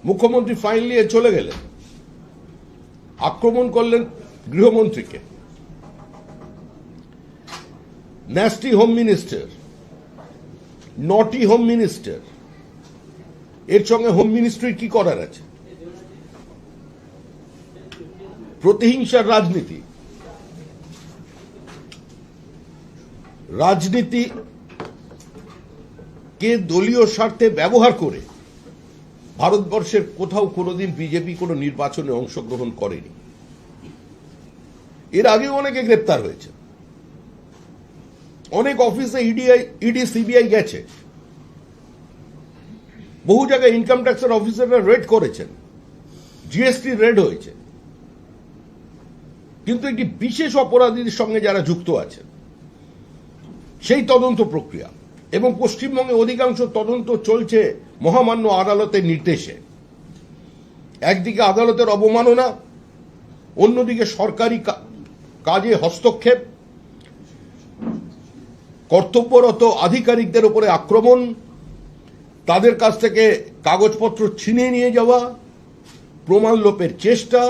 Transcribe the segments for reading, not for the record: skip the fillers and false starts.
মুখ্যমন্ত্রী ফাইল নিয়ে চলে গেলেন, আক্রমণ করলেন গৃহমন্ত্রীকে। ন্যাস্টি হোম মিনিস্টার, নটি হোম মিনিস্টার, এর সঙ্গে হোম মিনিস্ট্রির কি করার আছে? প্রতিহিংসার রাজনীতি, রাজনীতিকে দলীয় স্বার্থে ব্যবহার করে ভারতবর্ষের কোথাও কোনোদিন বিজেপি কোনো নির্বাচনে অংশগ্রহণ করেনি। এর আগেও অনেকে গ্রেপ্তার হয়েছে, অনেক অফিসে ইডি সিবিআই গেছে, বহু জায়গায় ইনকাম ট্যাক্সের অফিসাররা রেড করেছেন, জিএসটি রেড হয়েছে। কিন্তু একটি বিশেষ অপরাধীদের সঙ্গে যারা যুক্ত আছেন সেই তদন্ত প্রক্রিয়া, এবং পশ্চিমবঙ্গে অধিকাংশ তদন্ত চলছে মহামান্য আদালতের নির্দেশে। একদিকে আদালতের অবমাননা, অন্যদিকে সরকারি কাজে হস্তক্ষেপ, কর্তব্যরত আধিকারিকদের উপরে আক্রমণ, তাদের কাছ থেকে কাগজপত্র ছিনিয়ে নিয়ে যাওয়া, প্রমাণ লোপের চেষ্টা,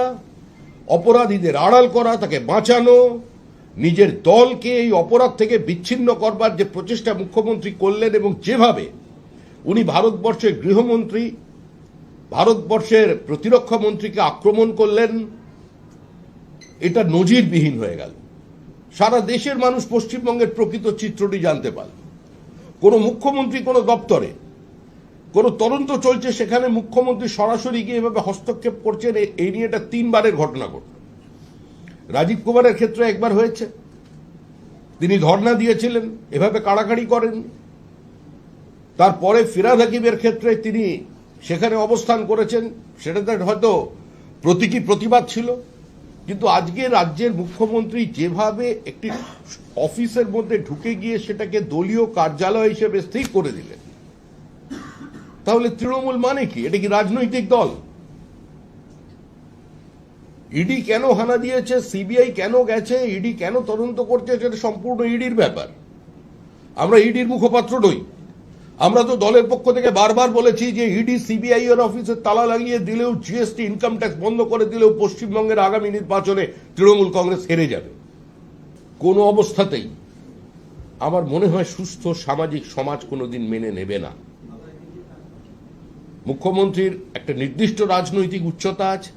অপরাধীদের আড়াল করা, তাকে বাঁচানো, নিজের দলকে এই অপরাধ থেকে বিচ্ছিন্ন করবার যে প্রচেষ্টা মুখ্যমন্ত্রী করলেন, এবং যেভাবে উনি ভারতবর্ষের গৃহমন্ত্রী, ভারতবর্ষের প্রতিরক্ষা মন্ত্রীকে আক্রমণ করলেন, এটা নজিরবিহীন হয়ে গেল। সারা দেশের মানুষ পশ্চিমবঙ্গের প্রকৃত চিত্রটি জানতে পারল। কোনো মুখ্যমন্ত্রী কোনো দপ্তরে কোনো তদন্ত চলছে, সেখানে মুখ্যমন্ত্রী সরাসরি গিয়ে এভাবে হস্তক্ষেপ করছেন, এই নিয়ে এটা 3 বারের ঘটনা ঘটল। রাজীব কুমারের ক্ষেত্রে একবার হয়েছে, তিনি ধর্ণা দিয়েছিলেন, এভাবে কাড়াকাড়ি করেন। তারপরে ফিরহাদ হাকিমের ক্ষেত্রে তিনি সেখানে অবস্থান করেছেন, সেটাতে হয়তো প্রতীকী প্রতিবাদ ছিল। কিন্তু আজকে রাজ্যের মুখ্যমন্ত্রী যেভাবে একটি অফিসের মধ্যে ঢুকে গিয়ে সেটাকে দলীয় কার্যালয় হিসেবে স্থির করে দিলেন, তাহলে তৃণমূল মানে কি? এটা কি রাজনৈতিক দল? ইডি কেন হানা দিয়েছে, সিবিআই কেন গেছে, ইডি কেন তদন্ত করছে, সেটা সম্পূর্ণ ইডির ব্যাপার। আমরা ইডির মুখপাত্র নই। আমরা তো দলের পক্ষ থেকে বারবার বলেছি যে ইডি সিবিআই এর অফিসে তালা লাগিয়ে দিলেও, জিএসটি ইনকাম ট্যাক্স বন্ধ করে দিলেও পশ্চিমবঙ্গের আগামী নির্বাচনে তৃণমূল কংগ্রেস হেরে যাবে। কোনো অবস্থাতেই আমার মনে হয় সুস্থ সামাজিক সমাজ কোনোদিন মেনে নেবে না। মুখ্যমন্ত্রীর একটা নির্দিষ্ট রাজনৈতিক উচ্চতা আছে।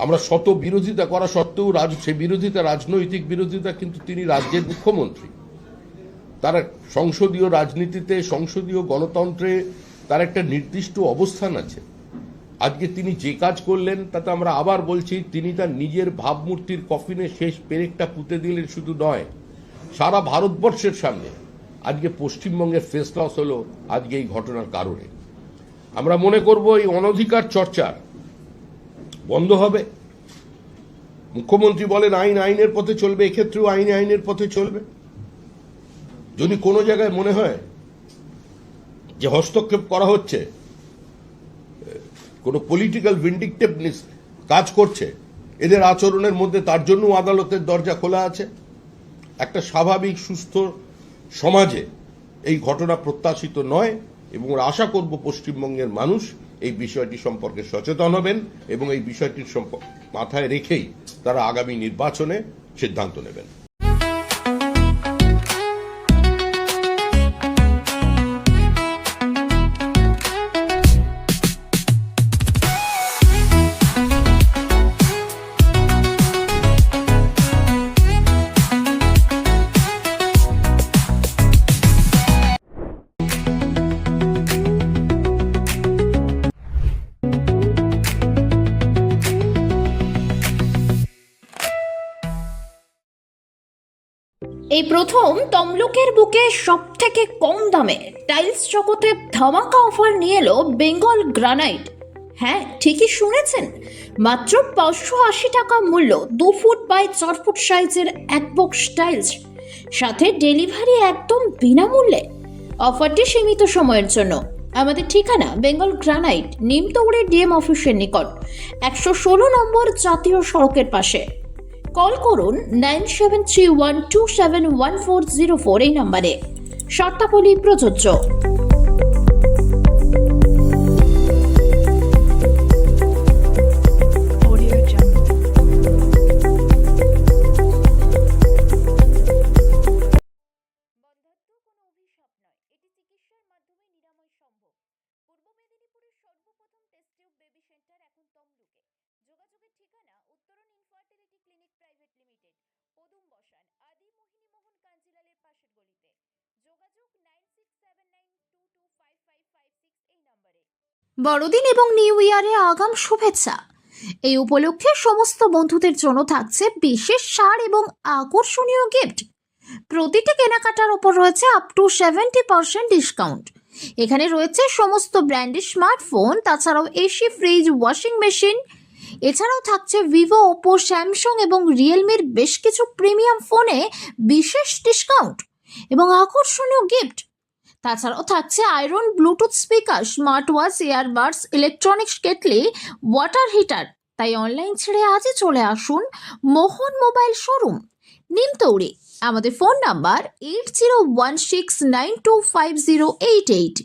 আমরা শত বিরোধিতা করা সত্ত্বেও সেই বিরোধিতা রাজনৈতিক বিরোধিতা, কিন্তু তিনি রাজ্যের মুখ্যমন্ত্রী। তার সংসদীয় রাজনীতিতে, সংসদীয় গণতন্ত্রে তার একটা নির্দিষ্ট অবস্থান আছে। আজকে তিনি যে কাজ করলেন তাতে আমরা আবার বলছি, তিনি তার নিজের ভাবমূর্তির কফিনে শেষ পেরেকটা পুঁতে দিলেন শুধু নয়, সারা ভারতবর্ষের সামনে আজকে পশ্চিমবঙ্গের ফেস লস হলো আজকে এই ঘটনার কারণে। আমরা মনে করব এই অনধিকার চর্চা বন্ধ হবে। মুখ্যমন্ত্রী বলেন আইন আইনের পথে চলবে, এক্ষেত্রেও আইন আইনের পথে চলবে। যদি কোনো জায়গায় মনে হয় যে হস্তক্ষেপ করা হচ্ছে, কোনো পলিটিক্যাল ভিন্ডিকটিভনেস কাজ করছে এদের আচরণের মধ্যে, তার জন্য আদালতের দরজা খোলা আছে। একটা স্বাভাবিক সুস্থ সমাজে এই ঘটনা প্রত্যাশিত নয়, এবং আশা করব পশ্চিমবঙ্গের মানুষ এই বিষয়টি সম্পর্কে সচেতন হবেন, এবং এই বিষয়টির মাথায় রেখেই তারা আগামী নির্বাচনে সিদ্ধান্ত নেবেন। এই প্রথম তমলুকের বুকে সব থেকে কম দামে টাইলস জগতে ধামাকা অফার নিয়ে এলো বেঙ্গল গ্রানাইট। হ্যাঁ, ঠিকই শুনেছেন, মাত্র 580 টাকা মূল্য 2 ফুট বাই 4 ফুট সাইজের এক বক্স টাইলস, সাথে ডেলিভারি একদম বিনামূল্যে। অফারটি সীমিত সময়ের জন্য। আমাদের ঠিকানা বেঙ্গল গ্রানাইট, নিমতৌড়ে ডিএম অফিসের নিকট, 116 নম্বর জাতীয় সড়কের পাশে। কল করুন 9731271404 এই নম্বরে। শর্তাবলী প্রযোজ্য। বেবি সেন্টার এখন তমলুকে। যোগাযোগের ঠিকানা উত্তরণ ইনফার্টিলিটি ক্লিনিক প্রাইভেট লিমিটেড, পদুম বসান, আদি মোহিনী মোহন কাঞ্জিলালের পাশের গলিতে। যোগাযোগ 9679225556 এই নম্বরে। বড়দিন এবং নিউ ইয়ারে আগাম শুভেচ্ছা। এই উপলক্ষে সমস্ত বন্ধুদের জন্য থাকছে বিশেষ ছাড় এবং আকর্ষণীয় গিফট। প্রতিটি কেনাকাটার ওপর রয়েছে আপ টু 70% ডিসকাউন্ট। এখানে রয়েছে সমস্ত ব্র্যান্ডের স্মার্টফোন, তাছাড়াও এসি, ফ্রিজ, ওয়াশিং মেশিন। এছাড়াও থাকছে ভিভো, ওপো, স্যামসাং এবং রিয়েলমির বেশ কিছু প্রিমিয়াম ফোনে বিশেষ ডিসকাউন্ট এবং আকর্ষণীয় গিফট। তাছাড়াও থাকছে iron, bluetooth speaker, smart watch, earbuds, electronics kettle, water heater. তাই অনলাইন ছেড়ে আজই চলে আসুন মোহন মোবাইল শোরুম, নিমতৌড়ি। আমাদের ফোন নাম্বার 8016925088।